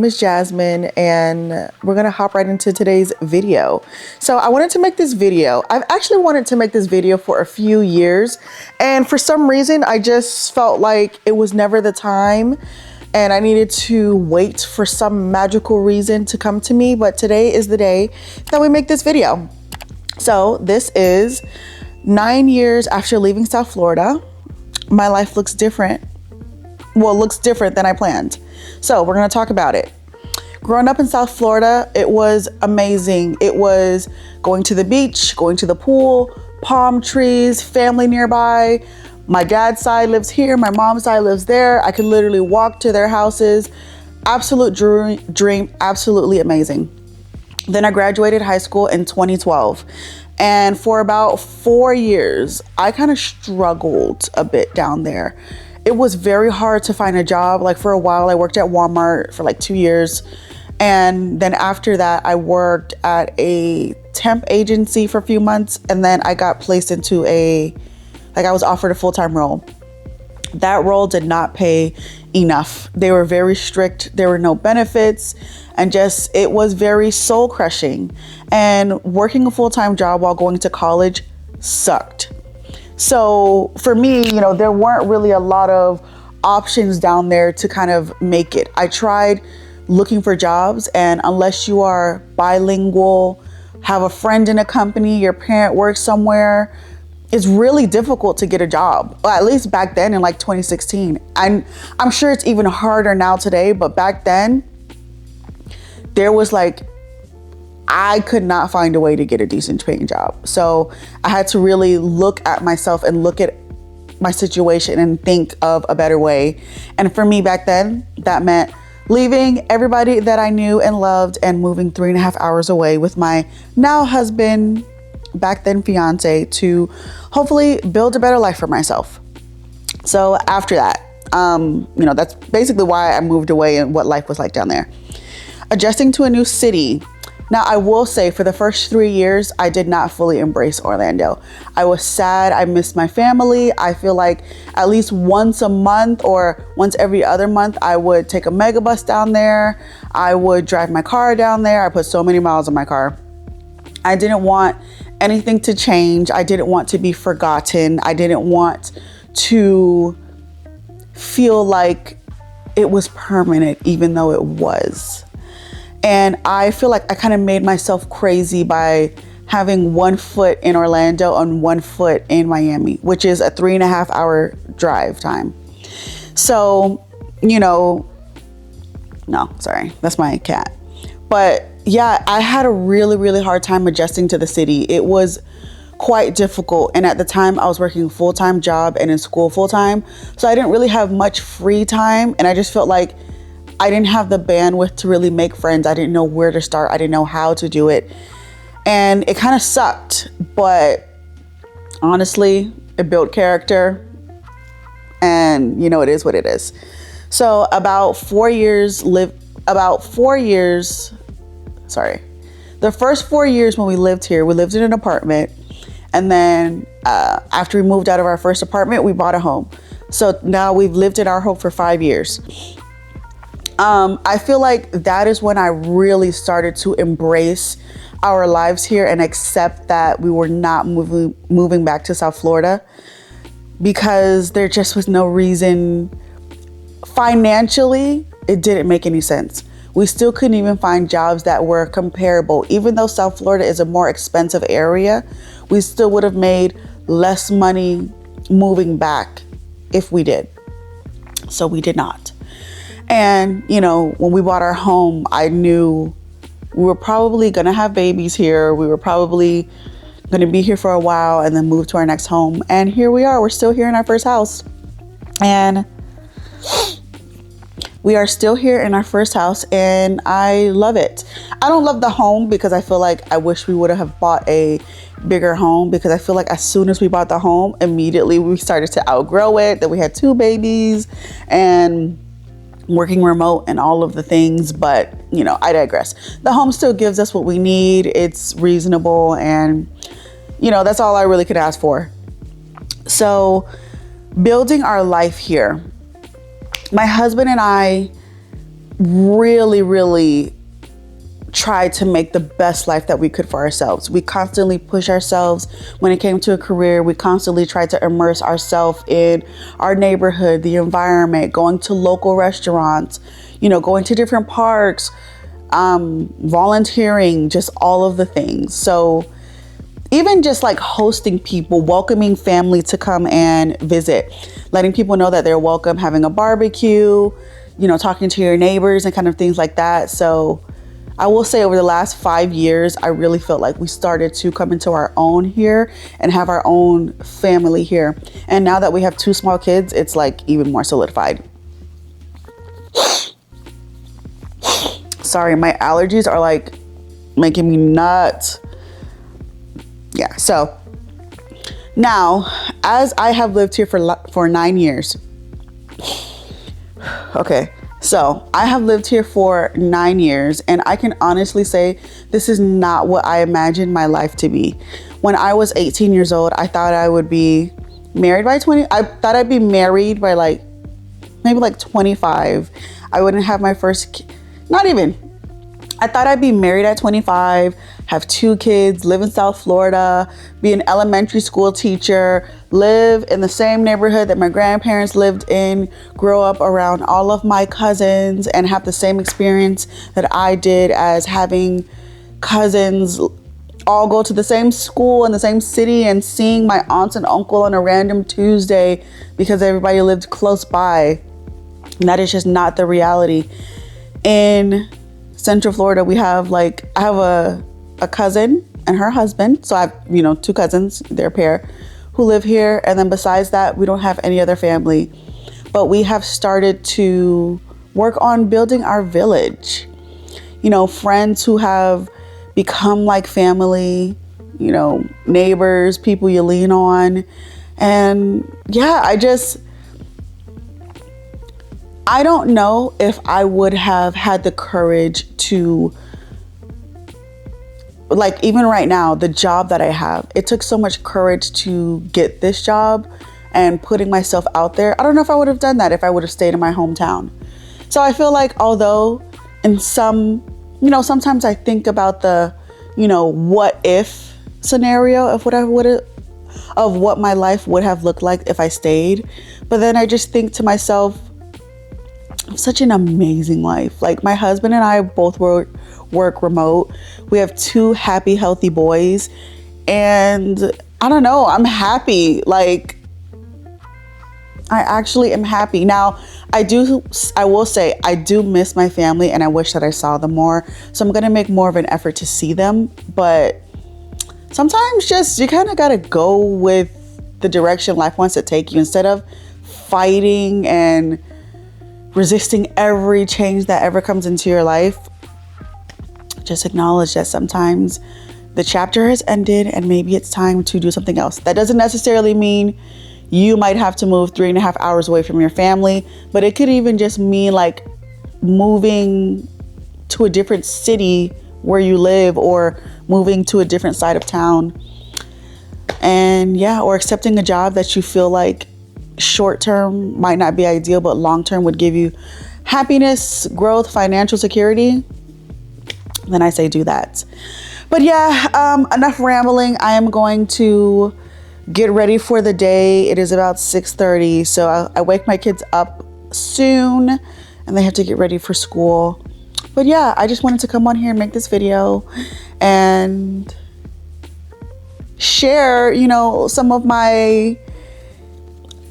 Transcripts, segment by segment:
Miss Jasmine, and we're gonna hop right into today's video. So I wanted to make this video. I've actually wanted to make this video for a few years, and for some reason I just felt like it was never the time and I needed to wait for some magical reason to come to me. But today is the day that we make this video. So this is 9 years after leaving South Florida. My life looks different. Well, it looks different than I planned. So we're gonna talk about it. Growing up in South Florida, it was amazing. It was going to the beach, going to the pool, palm trees, family nearby. My dad's side lives here, my mom's side lives there. I could literally walk to their houses. Absolute dream, absolutely amazing. Then I graduated high school in 2012. And for about 4 years, I kind of struggled a bit down there. It was very hard to find a job. Like for a while, I worked at Walmart for like 2 years. And then after that, I worked at a temp agency for a few months. And then I got placed into I was offered a full-time role. That role did not pay enough. They were very strict. There were no benefits, and it was very soul crushing. And working a full-time job while going to college sucked. So for me, there weren't really a lot of options down there to kind of make it. I tried looking for jobs, and unless you are bilingual, have a friend in a company, your parent works somewhere, it's really difficult to get a job. Well, at least back then in like 2016. I'm sure it's even harder now today, but back then there was I could not find a way to get a decent paying job. So I had to really look at myself and look at my situation and think of a better way. And for me back then, that meant leaving everybody that I knew and loved and moving 3.5 hours away with my now husband, back then fiance, to hopefully build a better life for myself. So after that, that's basically why I moved away and what life was like down there. Adjusting to a new city. Now, I will say for the first 3 years, I did not fully embrace Orlando. I was sad. I missed my family. I feel like at least once a month or once every other month, I would take a mega bus down there. I would drive my car down there. I put so many miles on my car. I didn't want anything to change. I didn't want to be forgotten. I didn't want to feel like it was permanent, even though it was. And I feel like I kind of made myself crazy by having 1 foot in Orlando and 1 foot in Miami, which is a 3.5 hour drive time. So, no, sorry, that's my cat. But yeah, I had a really, really hard time adjusting to the city. It was quite difficult. And at the time I was working a full-time job and in school full-time. So I didn't really have much free time. And I just felt like I didn't have the bandwidth to really make friends. I didn't know where to start. I didn't know how to do it. And it kind of sucked. But honestly, it built character. And it is what it is. So the first 4 years when we lived here, we lived in an apartment. And then after we moved out of our first apartment, we bought a home. So now we've lived in our home for 5 years. I feel like that is when I really started to embrace our lives here and accept that we were not moving back to South Florida, because there just was no reason. Financially, it didn't make any sense. We still couldn't even find jobs that were comparable. Even though South Florida is a more expensive area, we still would have made less money moving back if we did. So we did not. And, when we bought our home, I knew we were probably going to have babies here. We were probably going to be here for a while and then move to our next home. And here we are. We're still here in our first house. And we are still here in our first house, and I love it. I don't love the home because I feel like I wish we would have bought a bigger home, because I feel like as soon as we bought the home, immediately we started to outgrow it. Then we had 2 babies and working remote and all of the things. But, I digress. The home still gives us what we need. It's reasonable, and, that's all I really could ask for. So building our life here. My husband and I really, really tried to make the best life that we could for ourselves. We constantly push ourselves when it came to a career. We constantly tried to immerse ourselves in our neighborhood, the environment, going to local restaurants, you know, going to different parks, volunteering, just all of the things. So even just like hosting people, welcoming family to come and visit, letting people know that they're welcome, having a barbecue, you know, talking to your neighbors and kind of things like that. So I will say over the last 5 years, I really felt like we started to come into our own here and have our own family here. And now that we have 2 small kids, it's like even more solidified. Sorry, my allergies are like making me nuts. Yeah, so now as I have lived here for 9 years. Okay. So I have lived here for 9 years, and I can honestly say this is not what I imagined my life to be. When I was 18 years old, I thought I would be married by 20. I thought I'd be married by like maybe like 25. I wouldn't have my first, not even. I thought I'd be married at 25, have 2 kids, live in South Florida, be an elementary school teacher, live in the same neighborhood that my grandparents lived in, grow up around all of my cousins, and have the same experience that I did as having cousins all go to the same school in the same city and seeing my aunts and uncle on a random Tuesday because everybody lived close by. And that is just not the reality. In Central Florida, we have like, I have a cousin and her husband. So I have, you know, 2 cousins, they're a pair, who live here. And then besides that, we don't have any other family. But we have started to work on building our village. You know, friends who have become like family, you know, neighbors, people you lean on. And yeah, I don't know if I would have had the courage to, like, even right now, the job that I have, it took so much courage to get this job and putting myself out there. I don't know if I would have done that if I would have stayed in my hometown. So I feel like although in some, you know, sometimes I think about the, you know, what if scenario of what my life would have looked like if I stayed. But then I just think to myself, such an amazing life. Like, my husband and I both work remote. We have 2 happy, healthy boys. And I don't know, I'm happy. Like, I actually am happy. Now, I will say I do miss my family and I wish that I saw them more. So I'm going to make more of an effort to see them. But sometimes just, you kind of got to go with the direction life wants to take you instead of fighting and resisting every change that ever comes into your life. Just acknowledge that sometimes the chapter has ended and maybe it's time to do something else. That doesn't necessarily mean you might have to move 3.5 hours away from your family, but it could even just mean like moving to a different city where you live, or moving to a different side of town. And yeah, or accepting a job that you feel like short term might not be ideal, but long term would give you happiness, growth, financial security. Then I say do that. But yeah, enough rambling. I am going to get ready for the day. It is about 6:30, so I wake my kids up soon and they have to get ready for school. But yeah, I just wanted to come on here and make this video and share, you know, some of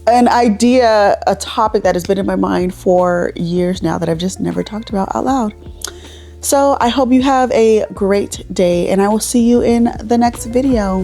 an idea, a topic that has been in my mind for years now that I've just never talked about out loud. So I hope you have a great day, and I will see you in the next video.